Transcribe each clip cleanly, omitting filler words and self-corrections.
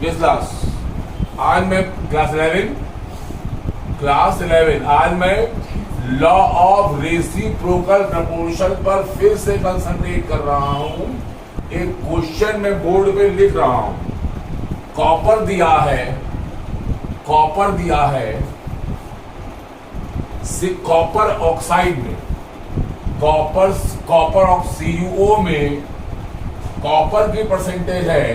Yes, class. आज मैं class 11 आज मैं लॉ ऑफ रेसिप्रोकल प्रपोर्शन पर फिर से कंसंट्रेट कर रहा हूं। एक क्वेश्चन मैं बोर्ड पे लिख रहा हूं। कॉपर दिया है कॉपर ऑक्साइड में कॉपर CuO में कॉपर की परसेंटेज है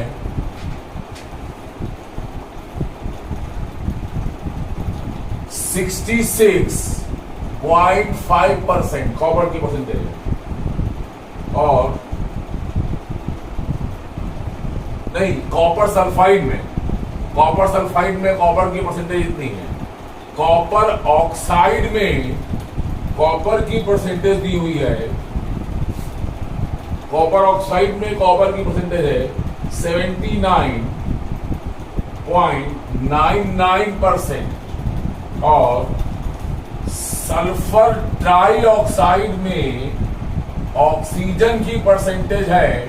66.5% कॉपर की परसेंटेज है। और नहीं, कॉपर सल्फाइड में कॉपर की परसेंटेज इतनी है। कॉपर ऑक्साइड में कॉपर की परसेंटेज दी हुई है, कॉपर ऑक्साइड में कॉपर की परसेंटेज है 79.99% और सल्फर ट्राइऑक्साइड में ऑक्सीजन की परसेंटेज है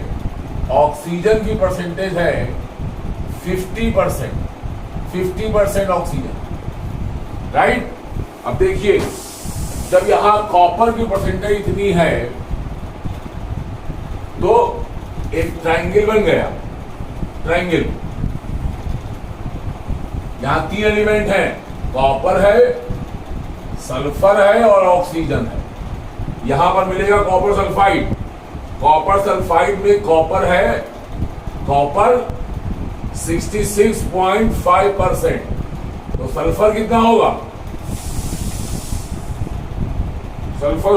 50% ऑक्सीजन, राइट। अब देखिए, जब यहां कॉपर की परसेंटेज इतनी है तो एक ट्रायंगल बन गया। ट्रायंगल, यहां 3 एलिमेंट हैं, कॉपर है, सल्फर है और ऑक्सीजन है। यहां पर मिलेगा कॉपर सल्फाइड में कॉपर है, कॉपर 66.5%। तो सल्फर कितना होगा? सल्फर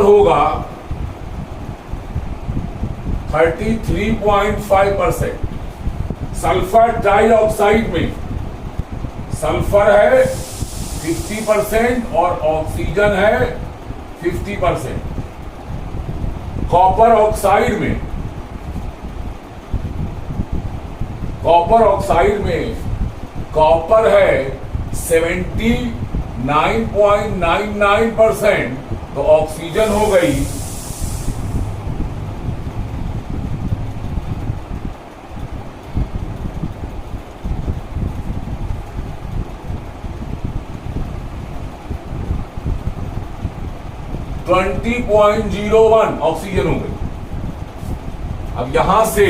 होगा 33.5%। सल्फर डाइऑक्साइड में सल्फर है 50% और ऑक्सीजन है 50%। कॉपर ऑक्साइड में कॉपर है 79.99%। तो ऑक्सीजन हो गई 20.01 ऑक्सीजन हो गई। अब यहां से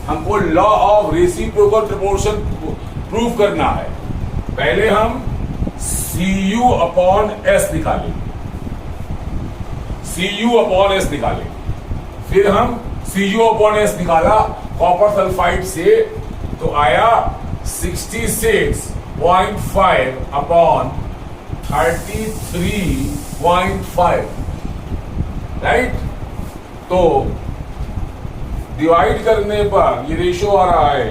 हमको law of reciprocal proportion prove करना है। पहले हम Cu/S निकालें, फिर हम Cu/S निकाला कॉपर सल्फाइड से, तो आया 66.5/33.5, राइट। तो डिवाइड करने पर ये रेशियो आ रहा है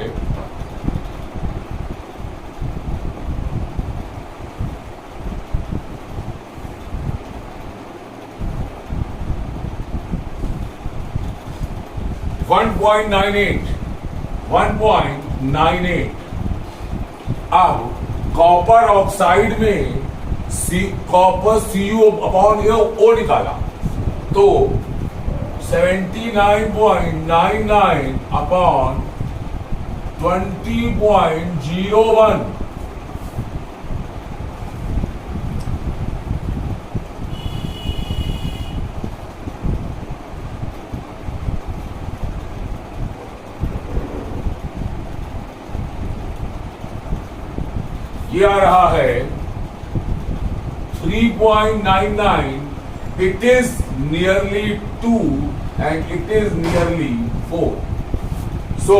1.98। अब कॉपर ऑक्साइड में कॉपर Cu/O निकाला, तो 79.99/20.01। ये आ रहा है 3.99। It is nearly 2 and it is nearly 4. So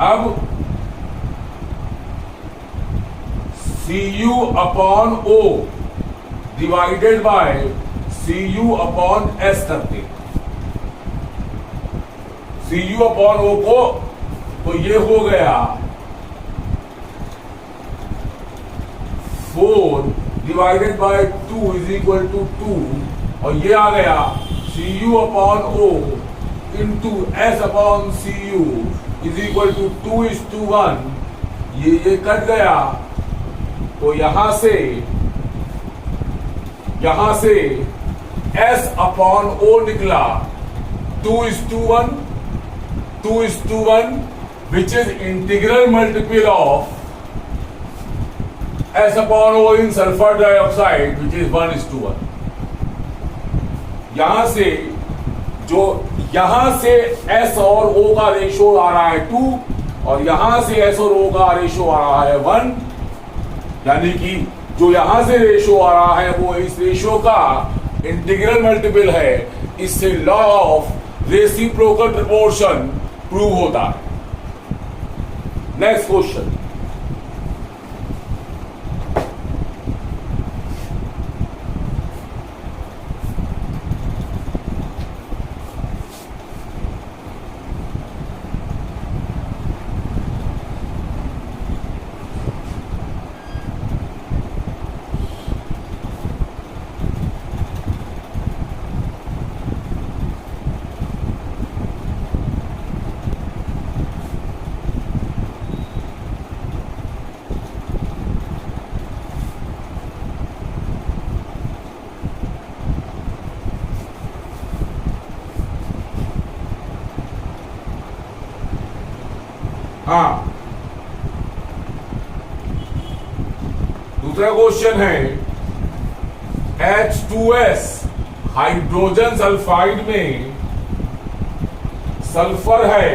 अब Cu/O divided by Cu/S करते, Cu/O को, तो ये हो गया 4 divided by 2 is equal to 2, और ये आ गया Cu/O into S/Cu is equal to 2:1। ये कट गया, तो यहां से यहां से S अपॉन O निकला 2:1, 2:1, which is integral multiple of S upon O in sulfur dioxide, which is 1:1. यहां से जो यहां से S और O का रेशो आ रहा है 2 और यहां से S और O का रेशो आ रहा है 1, यानी कि जो यहां से रेशो आ रहा है वो इस रेशो का इंटीग्रल मल्टीपल है। इससे law of reciprocal proportion prove होता है। नेक्स्ट क्वेश्चन, हाँ, दूसरा क्वेश्चन है H2S हाइड्रोजन सल्फाइड में सल्फर है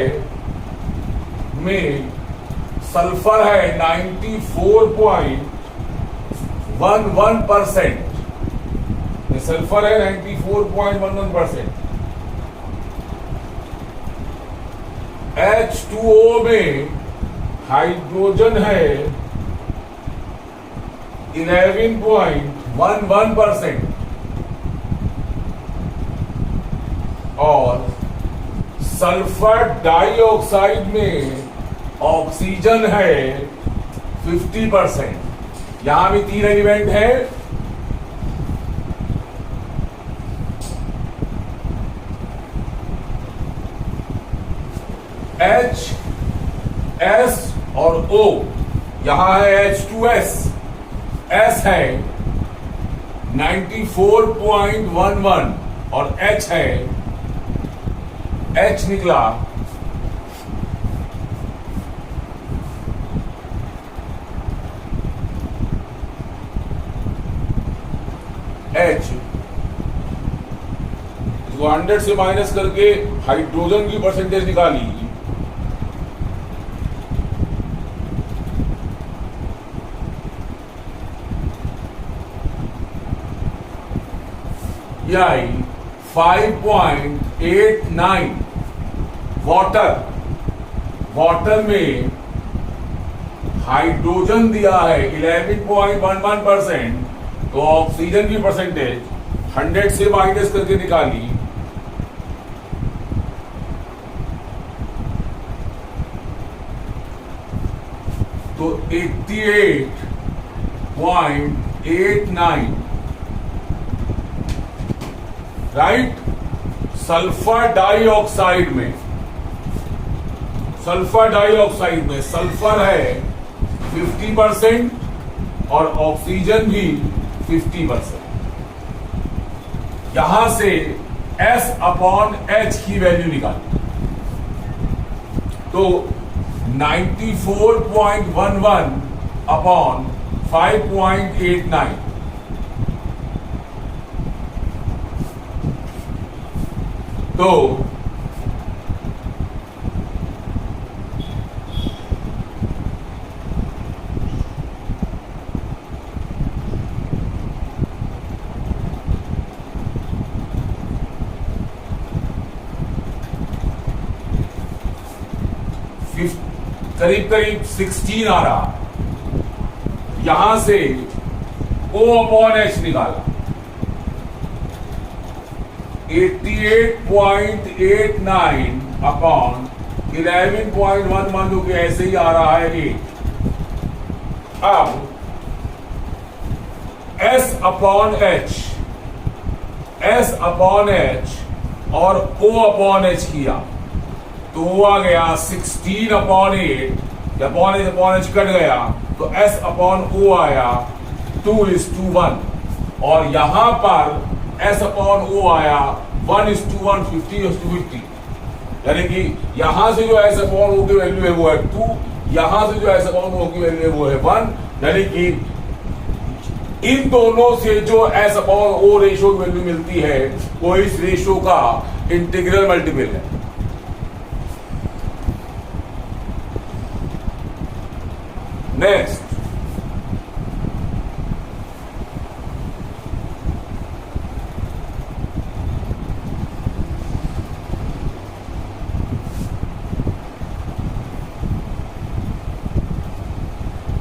94.11%। सल्फर है 94.11%। H2O में हाइड्रोजन है 11.11% और सल्फर डाइऑक्साइड में ऑक्सीजन है 50%। यहां भी 3 एलिमेंट है। H, S और O, यहां है H2S, S है 94.11 और H है, H निकला H, 100 से माइनस करके हाइड्रोजन की परसेंटेज निकाली, आई 5.89। वाटर में हाइड्रोजन दिया है 11.11%, तो ऑक्सीजन की परसेंटेज 100 से माइनस करके निकाली, तो 88.89, राइट। सल्फर डाइऑक्साइड में सल्फर है 50% और ऑक्सीजन भी 50%। यहां से S अपॉन H की वैल्यू निकाली, तो 94.11 अपॉन 5.89, तो करीब 16 आ रहा। यहां से O अपॉन H निकाला, 88.89 अपॉन 11.11 जो कि ऐसे ही आ रहा है 8। अब S अपॉन H और O अपॉन H किया, तो वो आ गया 16 अपॉन 8, अपॉन H कट गया, तो S अपॉन O आया 2:1 और यहां पर S/O आया 1:1, 50:50, यानी कि यहां से जो S/O की वैल्यू है वो है 2, यहां से जो S/O की वैल्यू है वो है 1, यानी कि इन दोनों से जो S/O रेशियो की वैल्यू मिलती है वो इस रेशियो का इंटीग्रल मल्टीपल है। नेक्स्ट,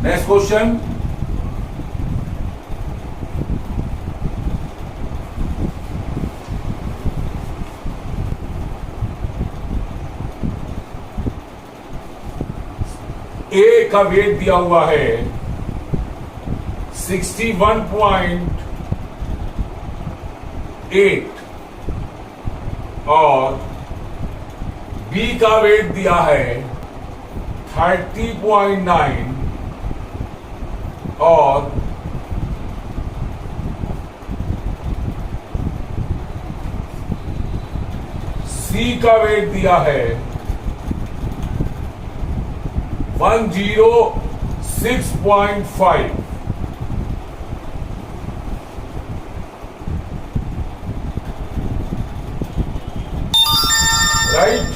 नेक्स्ट क्वेश्चन, ए का वेट दिया हुआ है 61.8 और बी का वेट दिया है 30.9 और सी का वेट दिया है 106.5। राइट,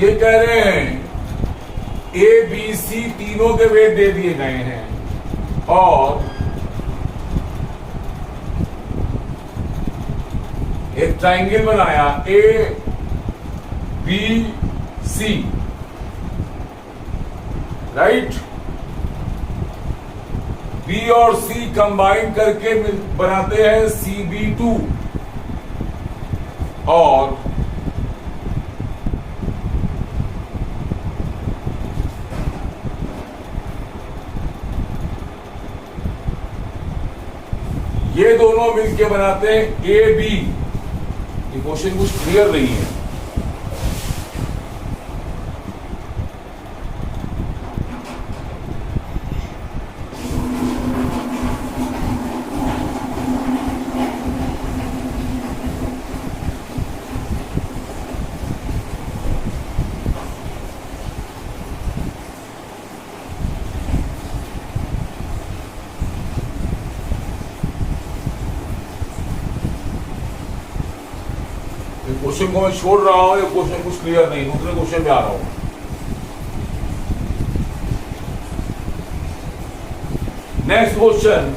ये कह रहे हैं ए बी सी तीनों के वेट दे दिए गए हैं और एक ट्राइंगल बनाया A B C. Right, B और सी कंबाइन करके बनाते हैं CB2 और ये दोनों मिलके बनाते हैं AB। ये क्वेश्चन कुछ क्लियर नहीं है। क्वेश्चन को मैं छोड़ रहा हूं, ये क्वेश्चन कुछ क्लियर नहीं, दूसरे क्वेश्चन में आ रहा हूं। Next question,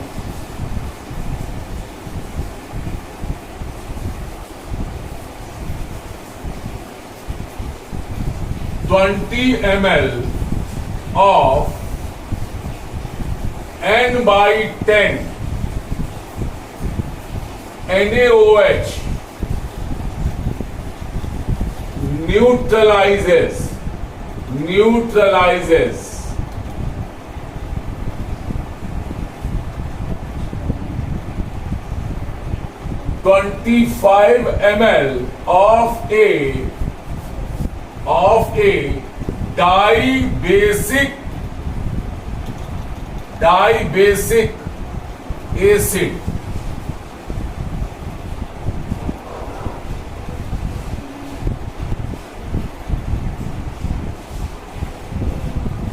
twenty ml of N/10 NaOH neutralizes 25 ml of a dibasic acid.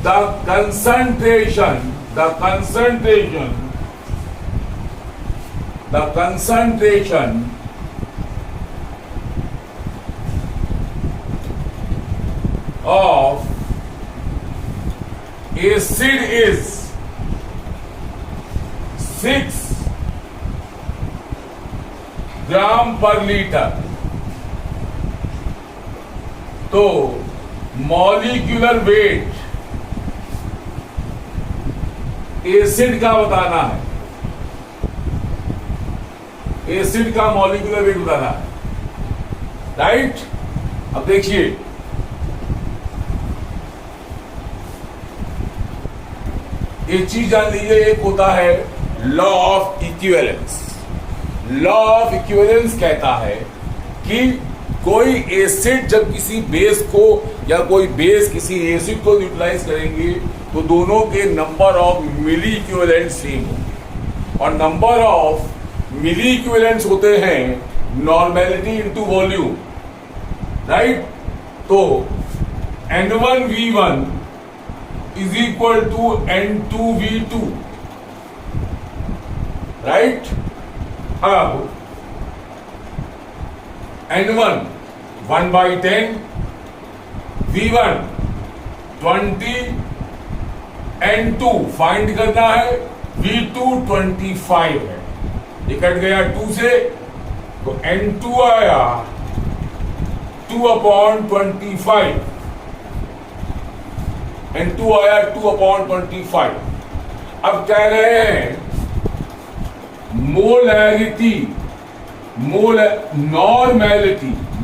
The concentration of acid is 6 ग्राम पर लीटर। तो मॉलिक्यूलर वेट एसिड का बताना है, एसिड का मॉलिक्यूलर वेट बताना है। राइट, अब देखिए एक चीज जान लीजिए, एक होता है law of equivalence. Law of equivalence कहता है कि कोई एसिड जब किसी बेस को या कोई बेस किसी एसिड को यूटिलाइज करेंगे तो दोनों के number of milli equivalent same होंगे। और नंबर ऑफ मिली इक्विवेलेंट्स होते हैं नॉर्मेलिटी इनटू वॉल्यूम, राइट। तो N1V1 is equal to N2V2, right. अब N1 1/10, V1 20, N2 फाइंड करना है, V2 25 है। ये कट गया 2 से, तो N2 आया 2/25, N2 आया 2/25। अब कह रहे हैं मोलैरिटी,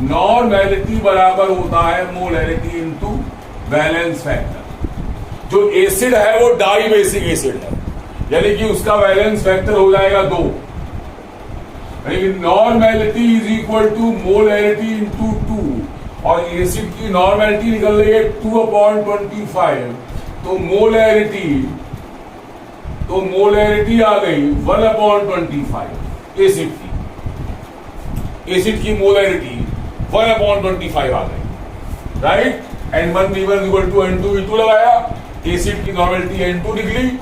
नॉर्मेलिटी बराबर होता है मोलैरिटी इनटू बैलेंस फैक्टर। जो एसिड है वो डाई बेसिक एसिड है, यानी कि उसका बैलेंस फैक्टर हो जाएगा 2, यानी कि normality is equal to molarity into 2, और एसिड की नॉर्मेलिटी निकल रही है 2/25, तो मोलैरिटी आ गई 1/25। एसिड की मोलैरिटी 1/25 आ गई, right. N1V1 equal to N2V2 लगाया, एसिड की नॉर्मेलिटी N2 निकली।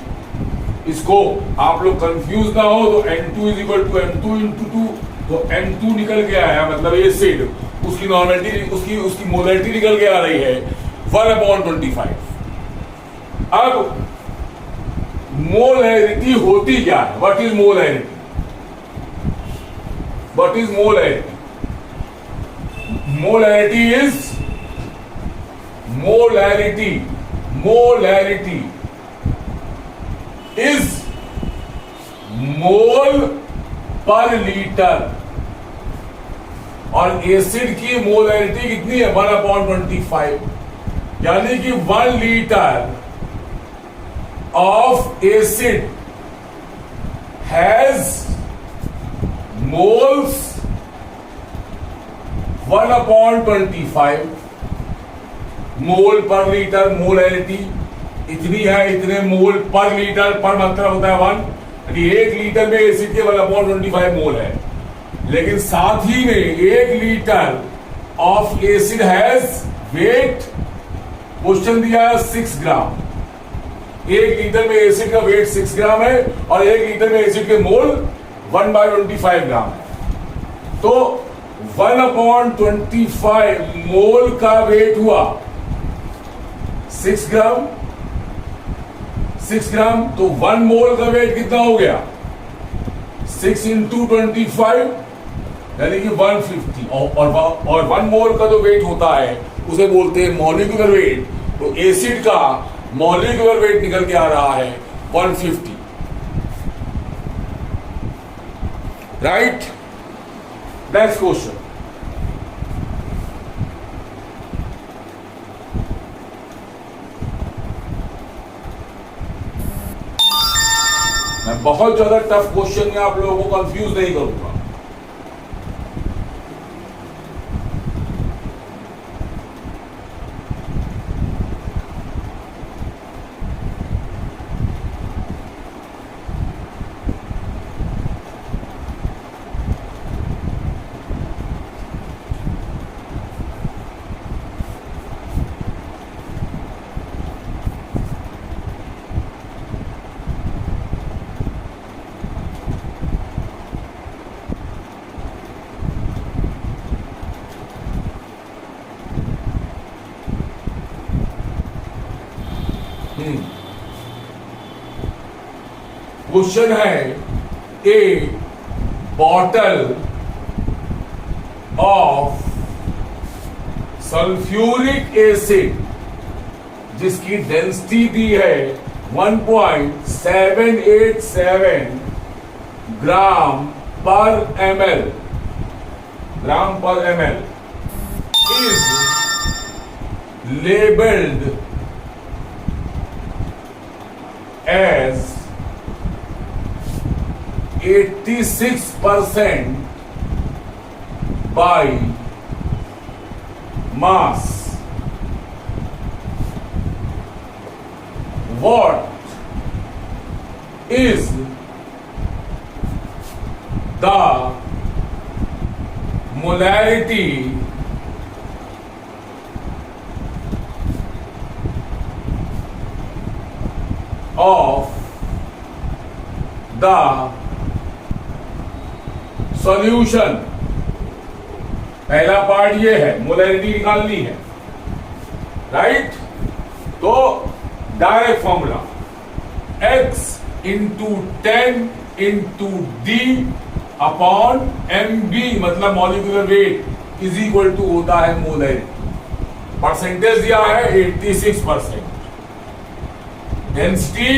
इसको आप लोग कंफ्यूज ना हो तो N2 is equal to M2 into 2, तो M2 निकल के आया, मतलब एसिड उसकी नॉर्मेलिटी उसकी मोलैरिटी निकल के आ रही है 1/25। अब मोलैरिटी होती क्या है? What is molarity? Molarity is मोल पर लीटर, और एसिड की मोलैरिटी कितनी है? 1/25, यानी कि 1 litre of acid has moles 1/25 मोल पर लीटर। मोलैरिटी इतनी है, इतने मोल पर लीटर, पर मतलब होता है 1, यानी 1 लीटर में एसिड के 1/25 मोल है। लेकिन साथ ही में 1 litre of acid has weight, question दिया है 6 ग्राम। 1 लीटर में एसिड का वेट 6 ग्राम है, और 1 लीटर में एसिड के मोल 1/25 ग्राम है। तो 1/25 मोल का वेट हुआ 6 ग्राम, तो 1 मोल का वेट कितना हो गया? 6 इंटू 25, यानी कि 150। और 1 मोल का जो वेट होता है उसे बोलते हैं मॉलिक्यूलर वेट। तो एसिड का मॉलिक्यूलर वेट निकल के आ रहा है 150, राइट। नेक्स्ट क्वेश्चन, मैं बहुत ज्यादा टफ क्वेश्चन में आप लोगों को कंफ्यूज नहीं करूंगा। क्वेश्चन है, ए बॉटल ऑफ सल्फ्यूरिक एसिड जिसकी डेंसिटी दी है 1.787 ग्राम पर ml is labeled as 86% by mass. What is the molarity of the solution। पहला पार्ट ये है, मोलैरिटी निकालनी है, राइट। तो direct formula x into 10 into D upon mb, मतलब molecular weight is equal to होता है मोलैरिटी। परसेंटेज दिया है 86%, डेंसिटी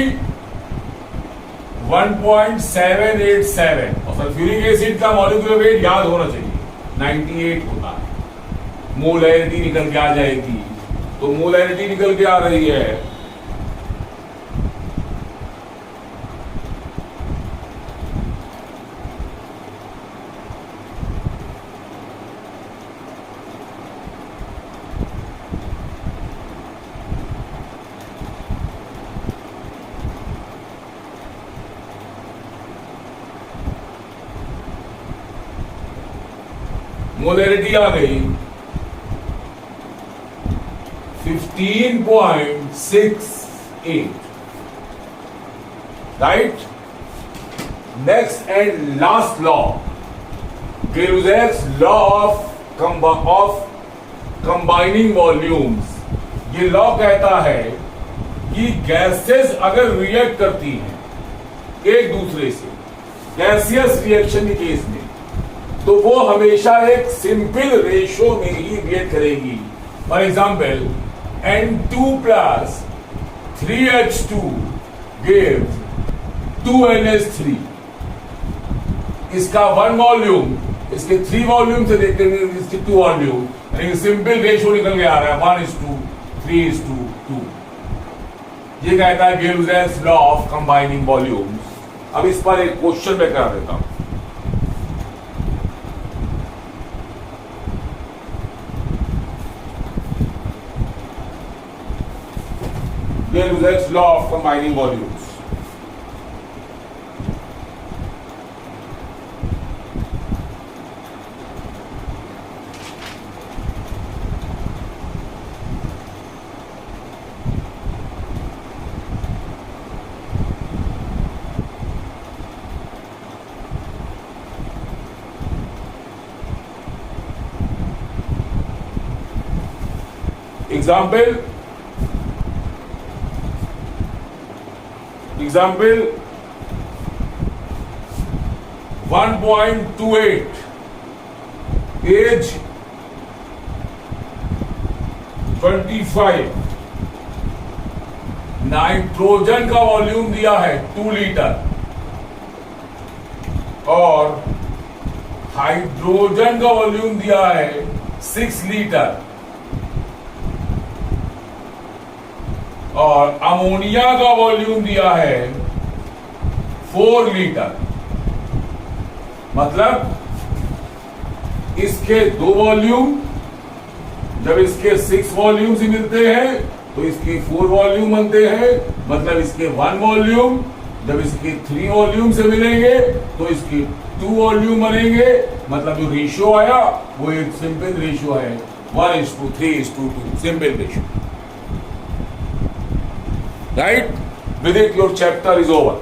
1.787 और सल्फ्यूरिक एसिड का मॉलिक्यूलर वेट याद होना चाहिए 98 होता है। मोलैरिटी निकल के आ जाएगी, तो मोलैरिटी निकल के आ रही है मोलैरिटी आ गई 15.68, right. Next and last law, क्लेउज़ेट्स लॉ ऑफ कंबाइनिंग वॉल्यूम्स। ये लॉ कहता है कि गैसेस अगर रिएक्ट करती हैं एक दूसरे से, गैसियस रिएक्शन के केस में, तो वो हमेशा एक सिंपल रेशो में ही रिएक्ट करेगी। For example N2 plus 3H2 gives 2NH3। इसका 1 वॉल्यूम इसके 3 वॉल्यूम से देखते हैं, इसके 2 वॉल्यूम, यानी सिंपल रेशो निकल के आ रहा है 1:3:2। ये कहता है क्लेउज़ेट्स लॉ ऑफ कंबाइनिंग वॉल्यूम्स। अब इस पर एक क्वेश्चन मैं कर देता हूं। Clause's law of combining volumes। Example 1.28 as 25। Nitrogen का वॉल्यूम दिया है 2 लीटर और हाइड्रोजन का वॉल्यूम दिया है 6 लीटर और अमोनिया का वॉल्यूम दिया है 4 लीटर। मतलब इसके 2 वॉल्यूम जब इसके 6 वॉल्यूम से मिलते हैं तो इसके 4 वॉल्यूम बनते हैं, मतलब इसके 1 वॉल्यूम जब इसके 3 वॉल्यूम से मिलेंगे तो इसके 2 वॉल्यूम बनेंगे, मतलब जो रेशियो आया वो एक सिंपल रेशियो है 1:3:2, simple ratio, right. With it your chapter is over.